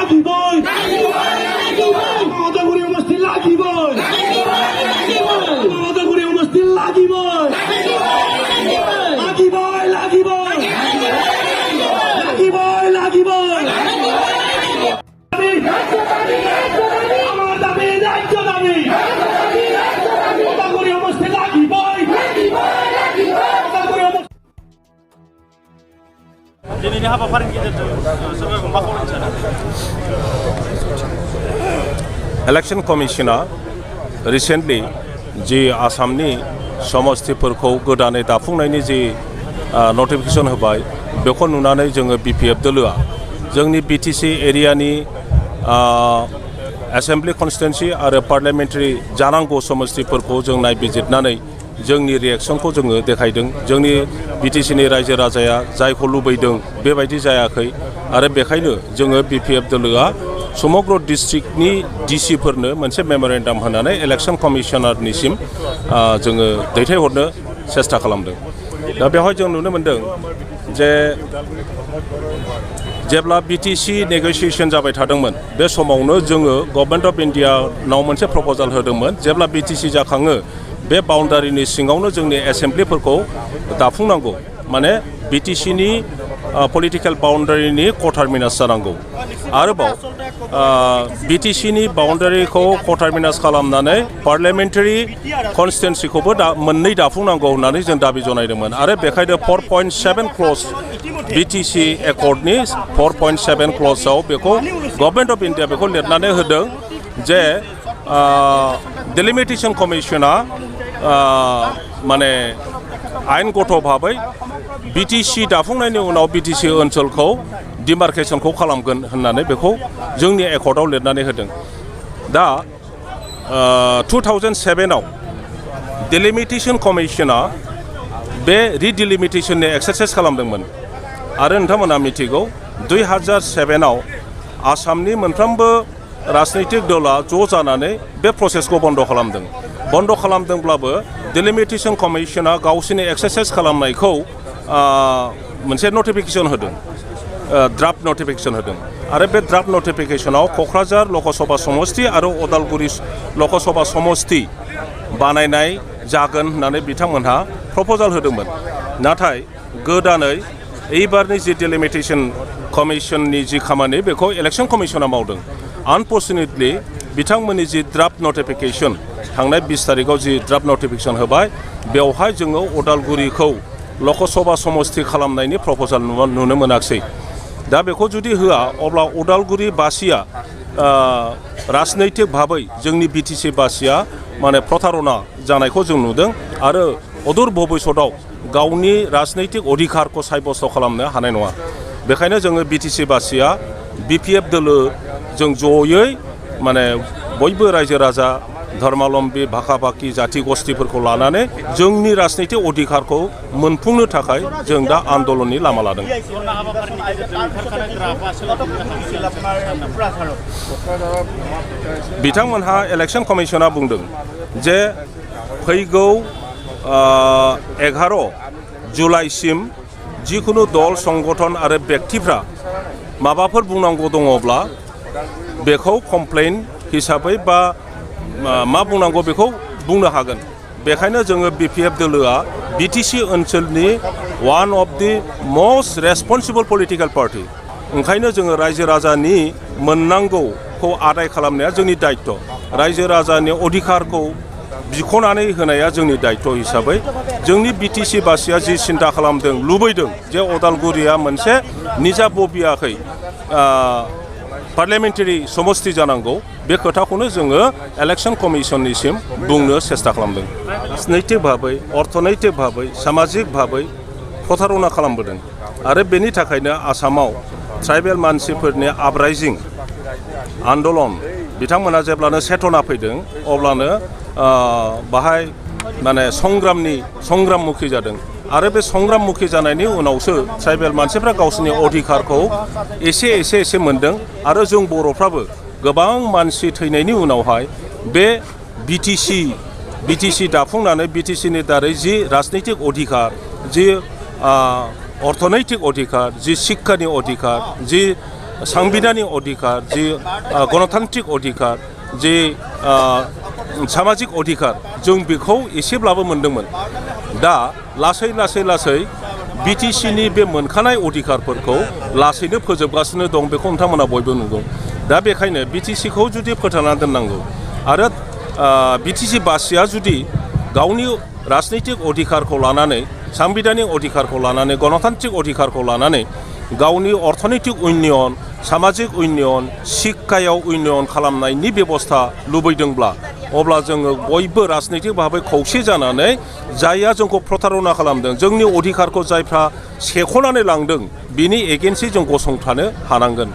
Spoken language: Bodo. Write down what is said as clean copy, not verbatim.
লাগিবই মমতাগুৰি সমষ্টি লাগিবই মমতাগুৰি সমষ্টি লাগিবই লাগিবই লাগিবই লাগিবই লাগিবই আমাৰ দাবী ৰাজ্য দাবী মমতাগুৰি সমষ্টি লাগিবই दिनैनि हाबाफारिनि गेजेरजों जोङो मा खालामनो सानो इलेक्शन कमिशना रिसेंटलि जि आसामनि समस्तिफोरखौ गोदानै दाफुंनायनि जि नटिफिकेशन होबाय बेखौ नुनानै जोङो बीपीएफ दोलोआ जोंनि बीटीसी एरियानि एसेम्बली कन्स्टिट्युएन्सि आरो पार्लियामेन्टारि जानांगौ समस्तिफोरखौ जों नायबिजिरनानै जोंनि रिएक्शनखौ जोङो देखायदों जोंनि बीटीसीनि रायजो राजाया जायखौ लुबैदों बेबायदि जायाखै आरो बेखायनो जोङो बीपीएफ दोलोआ समग्र डिस्ट्रिक्टनि डीसीफोरनो मोनसे मेमोरेन्डाम होनानै इलेक्शन कमिशनारनिसिम जोङो दैथायहरनो सेस्था खालामदों दा बेवहाय जों नुनो मोनदों जे जेब्ला बीटीसी नेगोशिएशन जाबाय थादोंमोन बे समावनो जोङो गभर्नमेन्ट अफ इन्डियानाव मोनसे प्रप'जाल होदोंमोन जेब्ला बीटीसी जाखाङो बे बाउन्डारिनि सिङावनो जोंनि एसेम्बलिफोरखौ दाफुंनांगौ माने बीटीसीनि पलिटिकेल बाउन्डारिनि कटारमिनास जानांगौ आरोबाव बीटीसीनि बाउन्डारिखौ कटारमिनास खालामनानै पार्लियामेन्टारि कन्स्टिट्युएन्सिखौबो मोननै दाफुंनांगौ होननानै जों दाबि जनायदोंमोन आरो बेखायनो 4.7 क्लज बीटीसी एकर्डनि 4.7 क्लजआव बेखौ गभर्नमेन्ट अफ इन्डिया बेखौ लिरनानै होदों जे डिलिमिटेशन कमिशना माने आयेनगत भाबै बीटीसी दाफुंनायनि उनाव बीटीसी ओनसोलखौ डिमार्केशनखौ खालामगोन होननानै बेखौ जोंनि एकर्डआव लिरनानै होदों दा 2007आव डिलिमिटेशन कमिशना बे रिडिलिमिटेशननि एक्सारसाइज खालामदोंमोन आरो नोंथांमोना मिथिगौ 2007आव आसामनि मोनफ्रोमबो राजनैतिक दला ज' जानानै बे प्रसेसखौ बन्द' खालामदोंब्लाबो डिलिमिटेशन कमिशना गावसोरनि एक्सारसाइज खालामनायखौ मोनसे नटिफिकेशन होदों ड्राफ्ट नटिफिकेशन होदों आरो बे ड्राफ्ट नटिफिकेशनाव क'क्राझार लक'सभा समष्टि आरो उदालगुरि लक'सभा समष्टि बानायनाय जागोन होननानै बिथांमोनहा प्रप'जाल होदोंमोन नाथाय गोदानै एबारनि जि डिलिमिटेशन कमिशननि जि खामानि बेखौ इलेक्शन कमिशना मावदों आनफर्चुनेटलि बिथांमोननि जि ड्राफ्ट नटिफिकेशन थांनाय 20 तारिखआव जि ड्राफ्ट नटिफिकेशन होबाय बेवहाय जोङो उदालगुरिखौ लक'सभा समष्टि खालामनायनि प्रप'जाल नुनो मोनाखिसै दा बेखौ जुदि होआ अब्ला उदालगुरि बासिया राजनैतिक भाबै जोंनि बीटीसी बासिया माने प्रतारना जानायखौ जों नुदों आरो अदूर भबिष्यतआव गावनि राजनैतिक अधिकारखौ साब्यस्त खालामनो हानाय नङा बेखायनो जोङो बीटीसी बासिया बीपीएफ दोलो जों जयै माने बयबो रायजो राजा धर्मावलम्बी भाखा भाखि जाति गस्थिफोरखौ लानानै जोंनि राजनैतिक अधिकारखौ मोनफुंनो थाखाय जों दा आन्दोलननि लामा लादों बिथांमोनहा इलेक्शन कमिशना बुंदों जे फैगौ 11 जुलाइसिम जिखुनु दल संगठन आरो व्यक्तिफ्रा माबाफोर बुंनांगौ दङब्ला बेखौ कमप्लेन हिसाबै बा मा बुंनांगौ बेखौ बुंनो हागोन बेखायनो जोङो बीपीएफ दोलोआ बीटीसी ओनसोलनि one of the most रेसपन्सिबल political party ओंखायनो जोङो रायजो राजानि मोननांगौखौ आदाय खालामनाया जोंनि दायित्व रायजो राजानि अधिकारखौ बिख'नानै होनाया जोंनि दायित्व हिसाबै जोंनि बीटीसी बासिया जि सिन्था खालामदों लुबैदों जे उदालगुरिया मोनसे निजा बबियाखै पार्लियामेन्टारि समष्टि जानांगौ बे खोथाखौनो जोङो इलेक्शन कमिशननिसिम बुंनो सेस्था खालामदों राजनैतिक भाबै अर्थनैतिक भाबै सामाजिक भाबै प्रतारना खालामबोदों आरो बेनि थाखायनो आसामाव ट्राइबेल मानसिफोरनि आपराइजिं आन्दोलन बिथांमोना जेब्लानो चेतना फैदों अब्लानो बाहाय माने संग्राममुखि जादों आरो बे संग्राममुखि जानायनि उनावसो ट्राइबेल मानसिफ्रा गावसोरनि अधिकारखौ एसे मोनदों आरो जों बर'फ्राबो गोबां मानसि थैनायनि उनावहाय बे बीटीसी दाफुंनानै बीटीसीनि दारै जि राजनैतिक अधिकार जि अर्थनैतिक अधिकार जि शिक्षानि अधिकार जि साংবিधानिक अधिकार जि गणतान्त्रिक अधिकार जि सामाजिक अधिकार जों बेखौ एसेब्लाबो मोनदोंमोन दा लासै बिटिसिनि बे मोनखानाय अधिकारफोरखौ लासैनो फोजोबगासिनो दं बेखौ नोंथांमोना बयबो नुगौ दा बेखायनो बिटिसिखौ जुदि फोथांना दोननांगौ आरो बिटिसि बासिया जुदि गावनि राजनैतिक अधिकारखौ लानानै साংবিधानिक अधिकारखौ लानानै गणतान्त्रिक अधिकारखौ लानानै गावनि अर्थनैतिक उन्नयन सामाजिक उन्नयन शिक्षायाव उन्नयन खालामनायनि बेबस्था लुबैदोंब्ला अब्ला जोङो बयबो राजनैतिक भाबै खौसे जानानै जायहा जोंखौ प्रतारना खालामदों जोंनि अधिकारखौ जायफ्रा सेख'नानै लांदों बिनि एगेन्स्टै जों गसंथानो हानांगोन।